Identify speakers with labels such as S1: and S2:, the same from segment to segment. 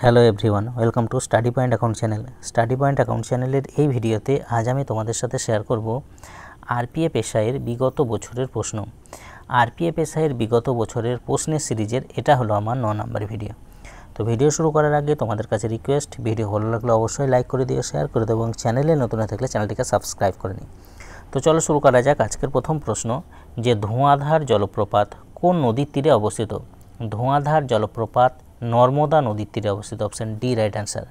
S1: Hello everyone, welcome to study point account channel. Study point account চ্যানেলের এই ভিডিওতে আজ আমি তোমাদের সাথে শেয়ার করব আরপিএফ এসআইয়ের বিগত বছরের প্রশ্ন। আরপিএফ এসআইয়ের বিগত বছরের প্রশ্নের সিরিজের এটা হলো আমার 9 নম্বর ভিডিও। তো ভিডিও শুরু করার আগে তোমাদের কাছে রিকোয়েস্ট, ভিডিও ভালো লাগলে অবশ্যই লাইক করে দিও, শেয়ার করে দিও এবং চ্যানেলে নতুন হয়ে থাকলে চ্যানেলটিকে সাবস্ক্রাইব করে নিই। তো চলো শুরু করা যাক। আজকের প্রথম প্রশ্ন, যে ধোঁয়াধার জলপ্রপাত কোন নদীর তীরে অবস্থিত? ধোঁয়াধার জলপ্রপাত নর্মদা নদীর তীরে অবস্থিত। Option D right answer.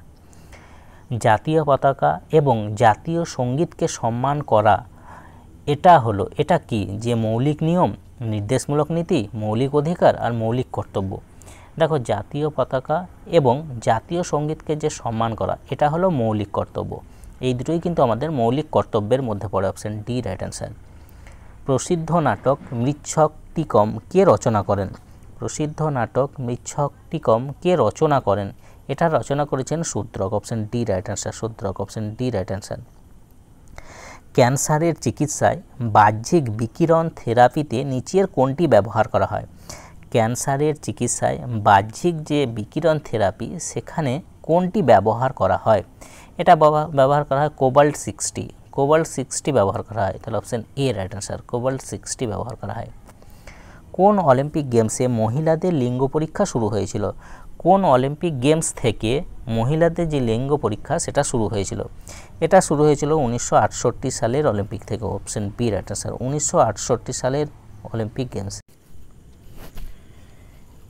S1: জাতীয় পতাকা এবং জাতীয় সঙ্গীতকে সম্মান করা এটা কি? যে মৌলিক নিয়ম, নির্দেশমূলক নীতি, মৌলিক অধিকার আর মৌলিক কর্তব্য। দেখো, জাতীয় পতাকা এবং জাতীয় সঙ্গীতকে যে সম্মান করা এটা হলো মৌলিক কর্তব্য। এই দুটোই কিন্তু আমাদের মৌলিক কর্তব্যের মধ্যে পড়ে। Option D right answer. প্রসিদ্ধ নাটক মৃচ্ছকটিকম কে রচনা করেন? প্রসিদ্ধ নাটক মৃচ্ছকটিকম কে রচনা করেন? এটা রচনা করেছেন Shudraka. Option D right answer. Shudraka. Option D right answer. ক্যান্সারের চিকিৎসায় বাহ্যিক বিকিরণ থেরাপিতে নিচের কোনটি ব্যবহার করা হয়? ক্যান্সারের চিকিৎসায় বাহ্যিক যে বিকিরণ থেরাপি সেখানে কোনটি ব্যবহার করা হয়? এটা ব্যবহার করা হয় কোবাল্ট 60। কোবাল্ট 60 ব্যবহার করা হয়। তাহলে option A right answer. Cobalt 60 ব্যবহার করা হয়। কোন অলিম্পিক গেমসে মহিলাদের লিঙ্গ পরীক্ষা শুরু হয়েছিল? কোন অলিম্পিক গেমস থেকে মহিলাদের যে লিঙ্গ পরীক্ষা সেটা শুরু হয়েছিল? এটা শুরু হয়েছিল 1968 সালের অলিম্পিক থেকে। Option B right answer. 1968 সালের অলিম্পিক গেমস।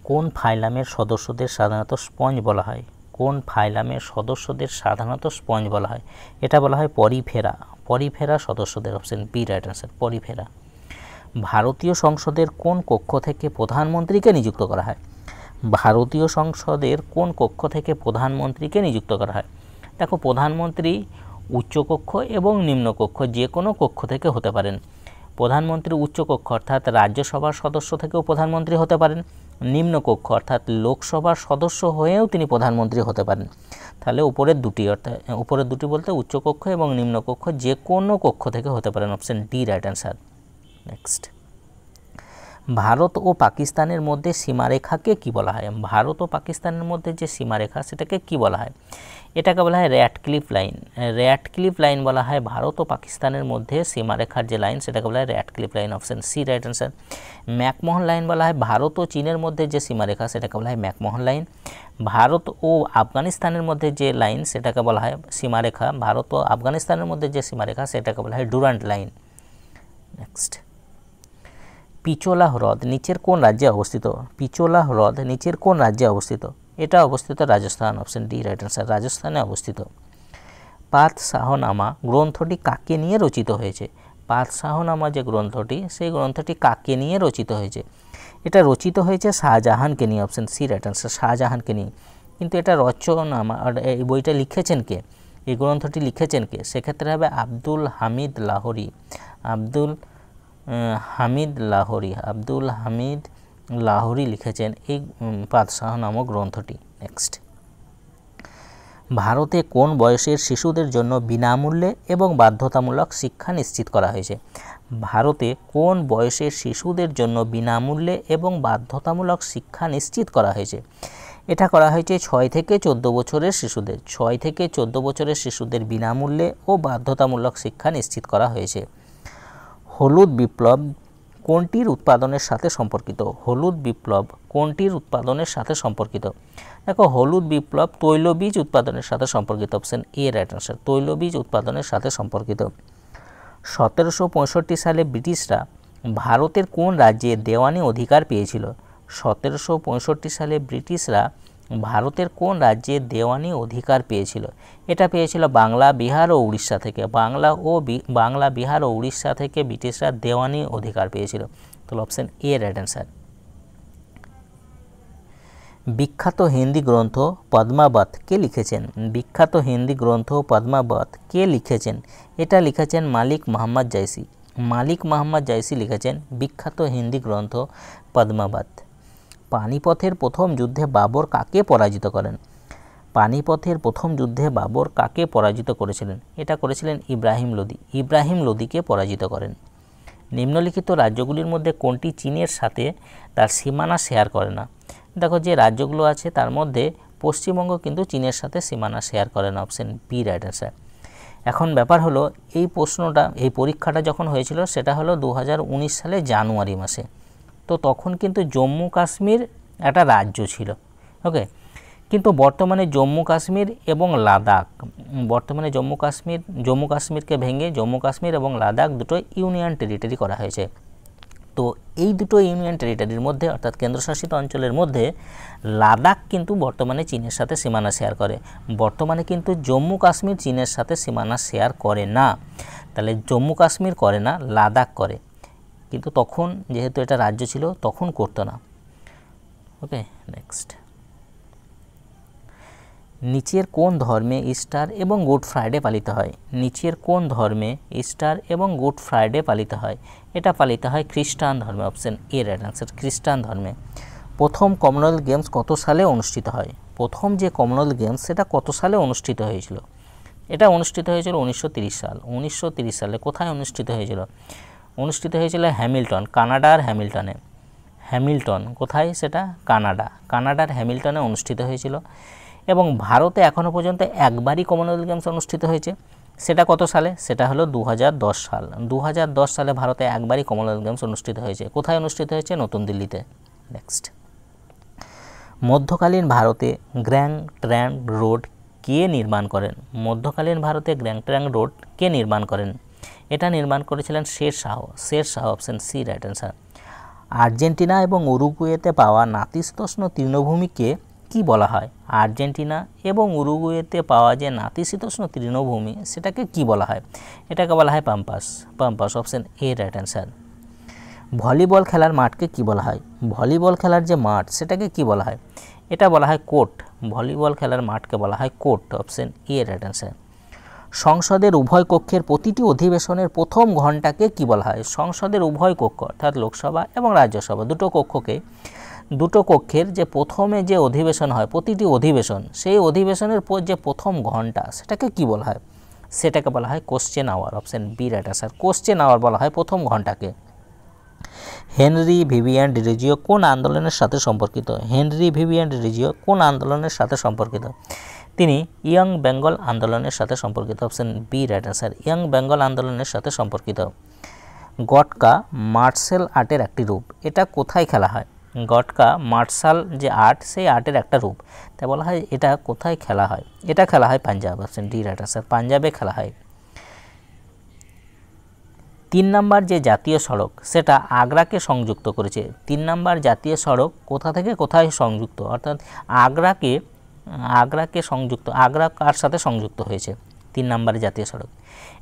S1: কোন ফাইলামের সদস্যদের সাধারণত স্পঞ্জ বলা হয়? কোন ফাইলামের সদস্যদের সাধারণত স্পঞ্জ বলা হয়? এটা বলা হয় পরিফেরা। পরিফেরা সদস্যদের। Option B right answer. Porifera. ভারতীয় সংসদের কোন কক্ষ থেকে প্রধানমন্ত্রীকে নিযুক্ত করা হয়? ভারতীয় সংসদের কোন কক্ষ থেকে প্রধানমন্ত্রীকে নিযুক্ত করা হয়? দেখো, প্রধানমন্ত্রী উচ্চকক্ষ এবং নিম্নকক্ষ যে কোনো কক্ষ থেকে হতে পারেন। প্রধানমন্ত্রী উচ্চকক্ষ অর্থাৎ রাজ্যসভার সদস্য থেকেও প্রধানমন্ত্রী হতে পারেন, নিম্নকক্ষ অর্থাৎ লোকসভার সদস্য হয়েও তিনি প্রধানমন্ত্রী হতে পারেন। তাহলে উপরের দুটি বলতে উচ্চকক্ষ এবং নিম্নকক্ষ যে কোনো কক্ষ থেকে হতে পারেন। Option D right answer. Next, Bharat ও পাকিস্তানের মধ্যে সীমারেখাকে কি বলা হয়? ভারত ও পাকিস্তানের মধ্যে যে সীমারেখা সেটাকে কি বলা হয়? এটাকে বলা হয় র্যাটক্লিফ লাইন। র্যাটক্লিফ লাইন বলা হয় ভারত ও পাকিস্তানের মধ্যে সীমারেখার যে লাইন সেটাকে বলা হয় Radcliffe line. Option C right answer. McMahon line বলা হয় ভারত ও চীনের মধ্যে যে সীমারেখা সেটাকে বলা হয় ম্যাকমোহন লাইন। ভারত ও আফগানিস্তানের মধ্যে যে লাইন সেটাকে বলা হয় সীমারেখা, ভারত ও আফগানিস্তানের মধ্যে যে সীমারেখা সেটাকে বলা হয় ডুরান্ট লাইন। নেক্সট, পিচোলা হ্রদ নিচের কোন রাজ্যে অবস্থিত? পিচোলা হ্রদ নিচের কোন রাজ্যে অবস্থিত? এটা অবস্থিত Rajasthan. Option D right answer. রাজস্থানে অবস্থিত। পাতশাহনামা গ্রন্থটি কাকে নিয়ে রচিত হয়েছে? পাতশাহনামা যে গ্রন্থটি সেই গ্রন্থটি কাকে নিয়ে রচিত হয়েছে? এটা রচিত হয়েছে শাহজাহানকে নিয়ে। Option C right answer. শাহজাহানকে নিয়ে। কিন্তু এটা রচনামা, এই বইটা লিখেছেন কে, এই গ্রন্থটি লিখেছেন কে? সেক্ষেত্রে হবে আব্দুল হামিদ লাহোরি। আব্দুল হামিদ লাহোরি লিখেছেন এই পাতশাহ নামক গ্রন্থটি। নেক্সট, ভারতে কোন বয়সের শিশুদের জন্য বিনামূল্যে এবং বাধ্যতামূলক শিক্ষা নিশ্চিত করা হয়েছে? ভারতে কোন বয়সের শিশুদের জন্য বিনামূল্যে এবং বাধ্যতামূলক শিক্ষা নিশ্চিত করা হয়েছে? এটা করা হয়েছে 6 থেকে 14 বছরের শিশুদের। 6 থেকে 14 বছরের শিশুদের বিনামূল্যে ও বাধ্যতামূলক শিক্ষা নিশ্চিত করা হয়েছে। হলুদ বিপ্লব কোনটির উৎপাদনের সাথে সম্পর্কিত? হলুদ বিপ্লব কোনটির উৎপাদনের সাথে সম্পর্কিত? দেখো, হলুদ বিপ্লব তৈলবীজ উৎপাদনের সাথে সম্পর্কিত। Option A right answer. তৈলবীজ উৎপাদনের সাথে সম্পর্কিত। 1765 সালে ব্রিটিশরা ভারতের কোন রাজ্যে দেওয়ানি অধিকার পেয়েছিল? 1765 সালে ব্রিটিশরা ভারতের কোন রাজ্যে দেওয়ানি অধিকার পেয়েছিল? এটা পেয়েছিল বাংলা, বিহার ও উড়িষ্যা থেকে। বাংলা, বিহার ও উড়িষ্যা থেকে ব্রিটিশরা দেওয়ানি অধিকার পেয়েছিল। তাহলে অপশন এ রাইট অ্যান্সার। বিখ্যাত হিন্দি গ্রন্থ পদ্মাবত কে লিখেছেন? বিখ্যাত হিন্দি গ্রন্থ পদ্মাবত কে লিখেছেন? এটা লিখেছেন মালিক মোহাম্মদ জাইসি। মালিক মোহাম্মদ জাইসি লিখেছেন বিখ্যাত হিন্দি গ্রন্থ পদ্মাবত। পানিপথের প্রথম যুদ্ধে বাবর কাকে পরাজিত করেন? পানিপথের প্রথম যুদ্ধে বাবর কাকে পরাজিত করেছিলেন? এটা করেছিলেন ইব্রাহিম লোদি। ইব্রাহিম লোদিকে পরাজিত করেন। নিম্নলিখিত রাজ্যগুলির মধ্যে কোনটি চীনের সাথে তার সীমানা শেয়ার করে না? দেখো, যে রাজ্যগুলো আছে তার মধ্যে পশ্চিমবঙ্গ কিন্তু চীনের সাথে সীমানা শেয়ার করে না, অপশন বি রাইট অ্যান্সার। এখন ব্যাপার হলো এই প্রশ্নটা, এই পরীক্ষাটা যখন হয়েছিল সেটা হলো 2019 সালে জানুয়ারি মাসে। তো তখন কিন্তু জম্মু কাশ্মীর একটা রাজ্য ছিল, ওকে। কিন্তু বর্তমানে জম্মু কাশ্মীর এবং লাদাখ, বর্তমানে জম্মু কাশ্মীরকে ভেঙে জম্মু কাশ্মীর এবং লাদাখ দুটো ইউনিয়ন টেরিটরি করা হয়েছে। তো এই দুটো ইউনিয়ন টেরিটরির মধ্যে অর্থাৎ কেন্দ্রশাসিত অঞ্চলের মধ্যে লাদাখ কিন্তু বর্তমানে চীনের সাথে সীমানা শেয়ার করে। বর্তমানে কিন্তু জম্মু কাশ্মীর চীনের সাথে সীমানা শেয়ার করে না। তাহলে জম্মু কাশ্মীর করে না, লাদাখ করে, কিন্তু তখন যেহেতু এটা রাজ্য ছিল তখন করতো না, ওকে। নেক্সট, নিচের কোন ধর্মে ইস্টার এবং গুড ফ্রাইডে পালিত হয়? নিচের কোন ধর্মে ইস্টার এবং গুড ফ্রাইডে পালিত হয়? এটা পালিত হয় খ্রিস্টান ধর্মে, অপশন এ রাইট অ্যান্সার, খ্রিস্টান ধর্মে। প্রথম কমনওয়েলথ গেমস কত সালে অনুষ্ঠিত হয়? প্রথম যে কমনওয়েলথ গেমস সেটা কত সালে অনুষ্ঠিত হয়েছিল? এটা অনুষ্ঠিত হয়েছিল 1930 সাল। 1930 সালে কোথায় অনুষ্ঠিত হয়েছিল? অনুষ্ঠিত হয়েছিল হ্যামিল্টন, কানাডার হ্যামিল্টনে। হ্যামিল্টন কোথায়? সেটা কানাডার হ্যামিল্টনে অনুষ্ঠিত হয়েছিল। এবং ভারতে এখনও পর্যন্ত একবারই কমনওয়েলথ গেমস অনুষ্ঠিত হয়েছে, সেটা কত সালে? সেটা হলো 2010 সাল। 2010 সালে ভারতে একবারই কমনওয়েলথ গেমস অনুষ্ঠিত হয়েছে। কোথায় অনুষ্ঠিত হয়েছে? নতুন দিল্লিতে। নেক্সট, মধ্যকালীন ভারতে গ্র্যান্ড ট্রাঙ্ক রোড কে নির্মাণ করেন? মধ্যকালীন ভারতে গ্র্যান্ড ট্রাঙ্ক রোড কে নির্মাণ করেন? এটা নির্মাণ করেছিলেন Sher Shah, option C right answer. Argentina এবং উরুগুয়েতে পাওয়া নাতিশীতোষ্ণ তৃণভূমিকে কি বলা হয়? আর্জেন্টিনা এবং উরুগুয়েতে পাওয়া যে নাতিশীতোষ্ণ তৃণভূমি সেটাকে কি বলা হয়? এটাকে বলা হয় Pampers, option A right answer. Volleyball খেলার মাঠকে কি বলা হয়? ভলিবল খেলার যে মাঠ সেটাকে কি বলা হয়? এটা বলা হয় কোর্ট। ভলিবল খেলার মাঠকে বলা হয় court, option A right answer. সংসদের উভয় কক্ষের প্রতিটি অধিবেশনের প্রথম ঘণ্টাকে কি বলা হয়? সংসদের উভয় কক্ষ অর্থাৎ লোকসভা এবং রাজ্যসভা দুটো কক্ষের যে প্রথমে যে অধিবেশন হয়, প্রতিটি অধিবেশন, সেই অধিবেশনের যে প্রথম ঘণ্টা সেটাকে কি বলা হয়? সেটাকে বলা হয় question hour, option B right answer. Question hour বলা হয় প্রথম ঘণ্টাকে। হেনরি ভিভিয়ান ডিরোজিও কোন আন্দোলনের সাথে সম্পর্কিত? হেনরি ভিভিয়ান ডিরোজিও কোন আন্দোলনের সাথে সম্পর্কিত? তিনি ইয়ং বেঙ্গল আন্দোলনের সাথে সম্পর্কিত, option B right answer. Young Bengal আন্দোলনের সাথে সম্পর্কিত। গটকা মার্শাল আর্টের একটি রূপ, এটা কোথায় খেলা হয়? গটকা মার্শাল যে আর্ট, সেই আর্টের একটা রূপ, তাই বলা হয় এটা কোথায় খেলা হয়? এটা খেলা হয় Punjab, option D right answer, পাঞ্জাবে খেলা হয়। 3 নম্বর যে জাতীয় সড়ক সেটা আগ্রাকে সংযুক্ত করেছে। 3 নম্বর জাতীয় সড়ক কোথা থেকে কোথায় সংযুক্ত, অর্থাৎ আগ্রাকে সংযুক্ত, আগ্রা কার সাথে সংযুক্ত হয়েছে? 3 নম্বরের জাতীয় সড়ক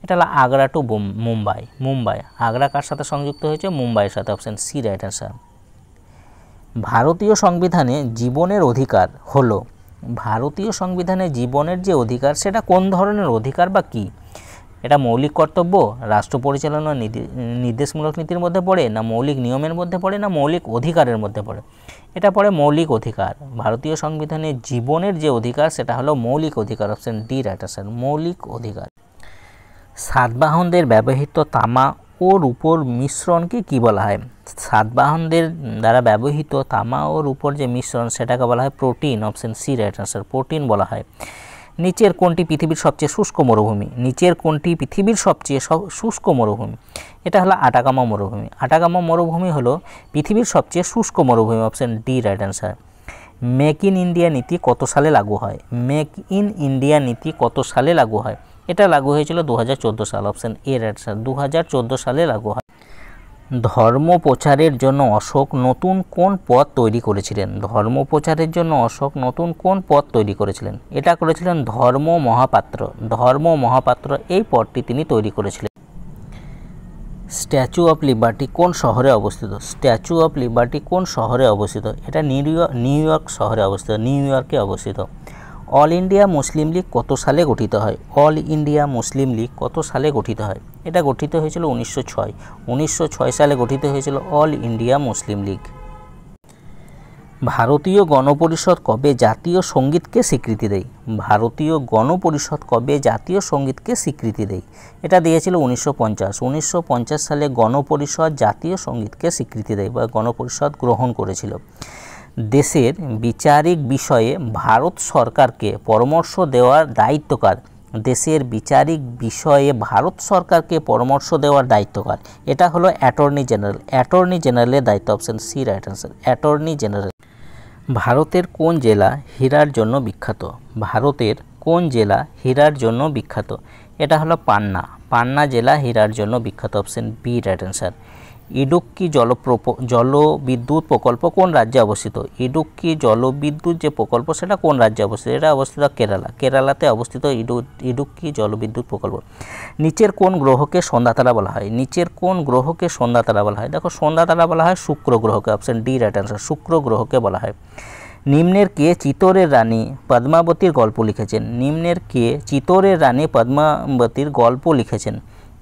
S1: এটা হলো আগ্রা টু মুম্বাই। আগ্রা কার সাথে সংযুক্ত হয়েছে? মুম্বাইয়ের সাথে, অপশন সি রাইট অ্যান্সার। ভারতীয় সংবিধানে জীবনের অধিকার হলো, ভারতীয় সংবিধানে জীবনের যে অধিকার সেটা কোন ধরনের অধিকার বা কী? এটা মৌলিক কর্তব্য, রাষ্ট্র পরিচালনা নির্দেশমূলক নীতির মধ্যে পড়ে, না মৌলিক নিয়মের মধ্যে পড়ে, না মৌলিক অধিকারের মধ্যে পড়ে? এটা পড়ে মৌলিক অধিকার। ভারতীয় সংবিধানে জীবনের যে অধিকার সেটা হলো মৌলিক অধিকার, অপশন ডি রাইট অ্যান্সার, মৌলিক অধিকার। সাতবাহনদের ব্যবহৃত তামা ও রূপোর মিশ্রণকে কি বলা হয়? সাতবাহনদের দ্বারা ব্যবহৃত তামা ও রূপোর যে মিশ্রণ সেটাকে বলা হয় protein, option C right answer, protein বলা হয়। নিচের কোনটি পৃথিবীর সবচেয়ে শুষ্ক মরুভূমি? নিচের কোনটি পৃথিবীর সবচেয়ে শুষ্ক মরুভূমি? এটা হলো আটাকামা মরুভূমি। আটাকামা মরুভূমি হলো পৃথিবীর সবচেয়ে শুষ্ক মরুভূমি, option D right answer. Make in India নীতি কত সালে লাগু হয়? মেক ইন ইন্ডিয়া নীতি কত সালে লাগু হয়? এটা লাগু হয়েছিল 2014 সাল, অপশন এ রাইট অ্যান্সার, 2014 সালে লাগু হয়। ধর্ম প্রচারের জন্য অশোক নতুন কোন পথ তৈরি করেছিলেন? ধর্ম প্রচারের জন্য অশোক নতুন কোন পথ তৈরি করেছিলেন? এটা করেছিলেন ধর্ম মহাপাত্র এই পথটি তিনি তৈরি করেছিলেন। স্ট্যাচু অফ লিবার্টি কোন শহরে অবস্থিত? স্ট্যাচু অফ লিবার্টি কোন শহরে অবস্থিত? এটা নিউ ইয়র্ক শহরে অবস্থিত, নিউ ইয়র্কে অবস্থিত। অল ইন্ডিয়া মুসলিম লীগ কত সালে গঠিত হয়? অল ইন্ডিয়া মুসলিম লীগ কত সালে গঠিত হয়? এটা গঠিত হয়েছিল 1906 সালে গঠিত হয়েছিল অল ইন্ডিয়া মুসলিম লীগ। ভারতীয় গণপরিষদ কবে জাতীয় সঙ্গীতকে স্বীকৃতি দেয়? ভারতীয় গণপরিষদ কবে জাতীয় সঙ্গীতকে স্বীকৃতি দেয়? এটা দিয়েছিল 1950 সালে গণপরিষদ জাতীয় সঙ্গীতকে স্বীকৃতি দেয় বা গণপরিষদ গ্রহণ করেছিল। দেশের বিচারিক বিষয়ে ভারত সরকারকে পরামর্শ দেওয়ার দায়িত্ব কার? দেশের বিচারিক বিষয়ে ভারত সরকারকে পরামর্শ দেওয়ার দায়িত্ব কার? এটা হলো অ্যাটর্নি জেনারেল। অ্যাটর্নি জেনারেলের দায়িত্ব, option C right answer, attorney general. ভারতের কোন জেলা হীরার জন্য বিখ্যাত? ভারতের কোন জেলা হীরার জন্য বিখ্যাত? এটা হলো পান্না। পান্না জেলা হীরার জন্য বিখ্যাত, option B right answer. Idukki জলবিদ্যুৎ প্রকল্প কোন রাজ্যে অবস্থিত? ইডুক্কি জলবিদ্যুৎ যে প্রকল্প সেটা কোন রাজ্যে অবস্থিত? এটা অবস্থিত কেরালা। কেরালাতে অবস্থিত ইডুক্কি জলবিদ্যুৎ প্রকল্প। নিচের কোন গ্রহকে সন্ধ্যাতারা বলা হয়? নিচের কোন গ্রহকে সন্ধ্যাতারা বলা হয়? দেখো সন্ধ্যাতারা বলা হয় শুক্র গ্রহকে, অপশন ডি রাইট আনসার, শুক্র গ্রহকে বলা হয়। নিম্নের কে চিতোরের রানী পদ্মাবতীর গল্প লিখেছেন? নিম্নের কে চিতোরের রানী পদ্মাবতীর গল্প লিখেছেন?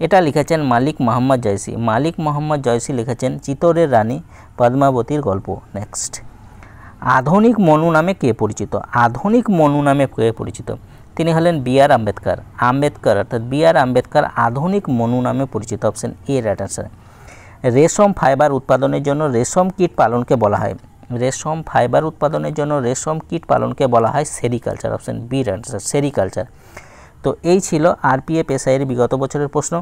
S1: এটা লিখেছেন মালিক মোহাম্মদ জয়সি। মালিক মোহাম্মদ জয়সি লিখেছেন চিতোরের রানী পদ্মাবতীর গল্প। নেক্সট, আধুনিক মনু নামে কে পরিচিত? আধুনিক মনু নামে কে পরিচিত? তিনি হলেন বি আর আম্বেদকর। আম্বেদকর অর্থাৎ বি আর আম্বেদকর আধুনিক মনু নামে পরিচিত, অপশন এ রাইট আনসার। রেশম ফাইবার উৎপাদনের জন্য রেশম কীট পালনকে বলা হয়? রেশম ফাইবার উৎপাদনের জন্য রেশম কীট পালনকে বলা হয় sericulture, option B right answer, sericulture. তো এই ছিল আরপিএফ এসআইয়ের বিগত বছরের প্রশ্ন।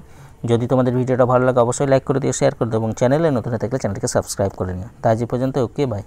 S1: যদি তোমাদের ভিডিওটা ভালো লাগে অবশ্যই লাইক করে দিও, শেয়ার করে দিও এবং চ্যানেলে নতুন থাকলে চ্যানেলটিকে সাবস্ক্রাইব করে নিও। তা আজ পর্যন্ত, ওকে, বাই।